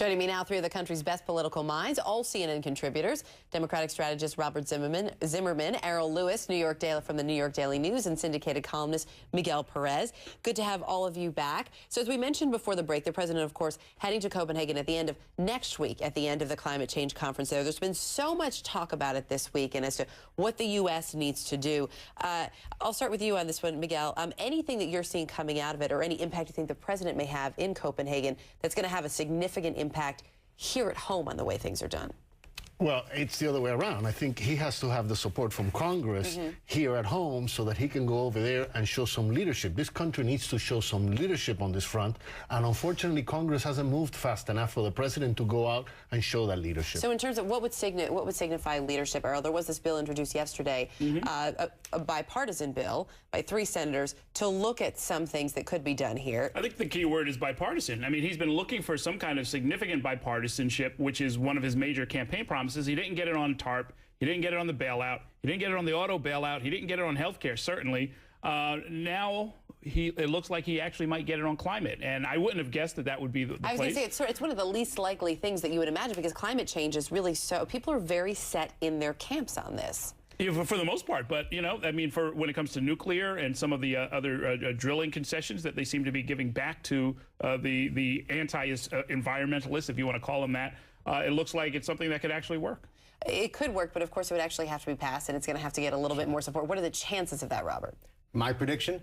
Joining me now, three of the country's best political minds, all CNN contributors. Democratic strategist Robert Zimmerman, Errol Louis, from the New York Daily News, and syndicated columnist Miguel Perez. Good to have all of you back. So as we mentioned before the break, the president, of course, heading to Copenhagen at the end of next week, at the end of the climate change conference there. There's been so much talk about it this week and as to what the U.S. needs to do. I'll start with you on this one, Miguel. Anything that you're seeing coming out of it, or any impact you think the president may have in Copenhagen that's going to have a significant impact here at home on the way things are done? Well, it's the other way around. I think he has to have the support from Congress here at home so that he can go over there and show some leadership. This country needs to show some leadership on this front, and unfortunately, Congress hasn't moved fast enough for the president to go out and show that leadership. So in terms of what would signify leadership, Errol, there was this bill introduced yesterday, a bipartisan bill by 3 senators to look at some things that could be done here. I think the key word is bipartisan. I mean, he's been looking for some kind of significant bipartisanship, which is one of his major campaign promises. He didn't get it on TARP. He didn't get it on the bailout. He didn't get it on the auto bailout. He didn't get it on health care, certainly. Now it looks like he actually might get it on climate. And I wouldn't have guessed that that would be the place. I was going to say, it's one of the least likely things that you would imagine, because climate change is really people are very set in their camps on this. Yeah, for the most part, but, you know, I mean, when it comes to nuclear and some of the other drilling concessions that they seem to be giving back to the anti-environmentalists, if you want to call them that, it looks like it's something that could actually work. It could work, but of course it would actually have to be passed, and it's going to have to get a little bit more support. What are the chances of that, Robert? My prediction,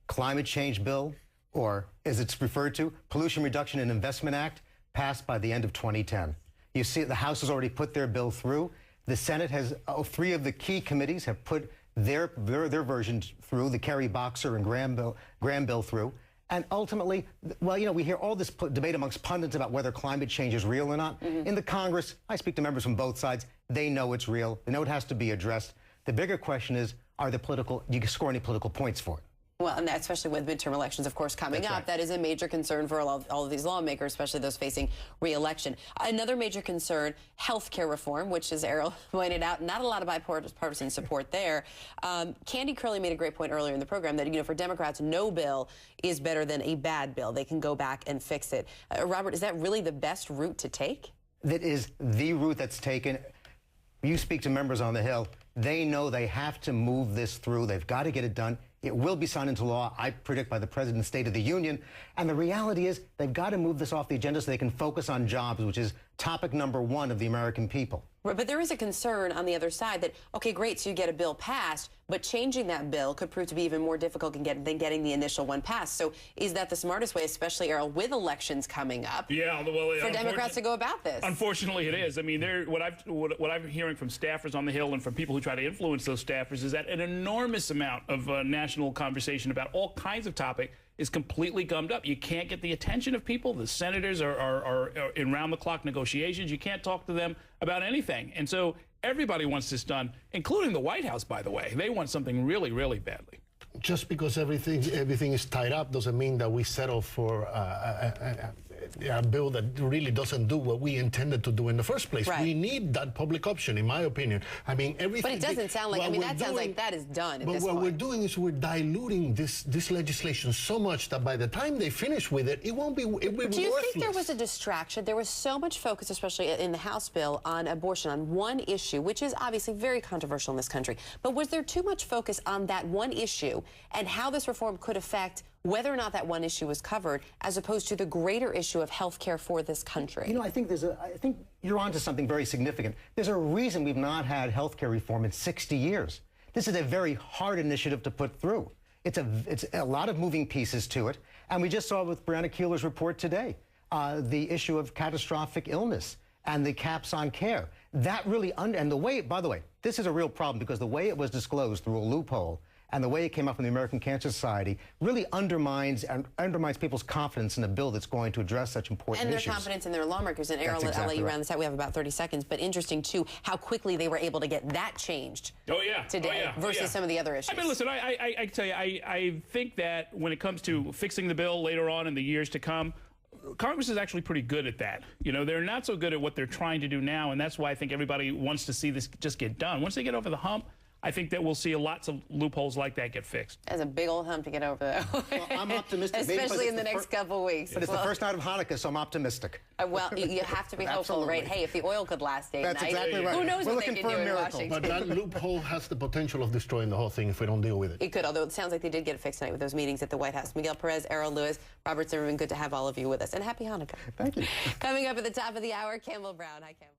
climate change bill, or as it's referred to, Pollution Reduction and Investment Act, passed by the end of 2010. You see, the House has already put their bill through. The Senate has, 3 of the key committees have put their versions through, the Kerry Boxer and Graham bill through. And ultimately, well, you know, we hear all this debate amongst pundits about whether climate change is real or not. In the Congress, I speak to members from both sides. They know it's real. They know it has to be addressed. The bigger question is, do you score any political points for it? Well, and especially with midterm elections, of course, coming up, right. That is a major concern for all of these lawmakers, especially those facing re-election. Another major concern, health care reform, which, as Errol pointed out, not a lot of bipartisan support there. Candy Curley made a great point earlier in the program that, you know, for Democrats, no bill is better than a bad bill. They can go back and fix it. Robert, is that really the best route to take? That is the route that's taken. You speak to members on the Hill. They know they have to move this through. They've got to get it done. It will be signed into law, I predict, by the President's State of the Union. And the reality is they've got to move this off the agenda so they can focus on jobs, which is topic #1 of the American people. Right, but there is a concern on the other side that, okay, great, so you get a bill passed, but changing that bill could prove to be even more difficult than getting the initial one passed. So is that the smartest way, especially, Errol, with elections coming up, for Democrats to go about this? Unfortunately, it is. I mean, what I'm hearing from staffers on the Hill and from people who try to influence those staffers is that an enormous amount of national conversation about all kinds of topics is completely gummed up. You can't get the attention of people. The senators are in round-the-clock negotiations. You can't talk to them about anything. And so everybody wants this done, including the White House, by the way. They want something really, really badly. Just because everything is tied up doesn't mean that we settle for a bill that really doesn't do what we intended to do in the first place. Right. We need that public option, in my opinion. I mean, everything. But it doesn't sound like. I mean, that sounds like that is done at this point. But what we're doing is we're diluting this legislation so much that by the time they finish with it, it will be worthless. Do you think there was a distraction? There was so much focus, especially in the House bill, on abortion, on one issue, which is obviously very controversial in this country. But was there too much focus on that one issue and how this reform could affect whether or not that one issue was covered, as opposed to the greater issue of health care for this country? You know, I think you're onto something very significant. There's a reason we've not had health care reform in 60 years. This is a very hard initiative to put through. It's a lot of moving pieces to it. And we just saw with Brianna Keeler's report today, the issue of catastrophic illness and the caps on care. That really, and the way, by the way, this is a real problem because the way it was disclosed through a loophole and the way it came up from the American Cancer Society really undermines people's confidence in a bill that's going to address such important issues. And their confidence in their lawmakers. And Errol, I'll let you round this out. We have about 30 seconds. But interesting, too, how quickly they were able to get that changed today versus some of the other issues. I mean, listen, I tell you, I think that when it comes to fixing the bill later on in the years to come, Congress is actually pretty good at that. You know, they're not so good at what they're trying to do now, and that's why I think everybody wants to see this just get done. Once they get over the hump, I think that we'll see lots of loopholes like that get fixed. That's a big old hump to get over, though. Well, I'm optimistic. Especially in the next couple weeks. But it's the first night of Hanukkah, so I'm optimistic. Well, you have to be hopeful, right? Hey, if the oil could last 8 That's nights, exactly right. who knows We're what they looking can for do a in miracle. Washington. But that loophole has the potential of destroying the whole thing if we don't deal with it. It could, although it sounds like they did get it fixed tonight with those meetings at the White House. Miguel Perez, Errol Louis, Robert Zimmerman, good to have all of you with us. And happy Hanukkah. Thank you. Coming up at the top of the hour, Campbell Brown. Hi, Campbell.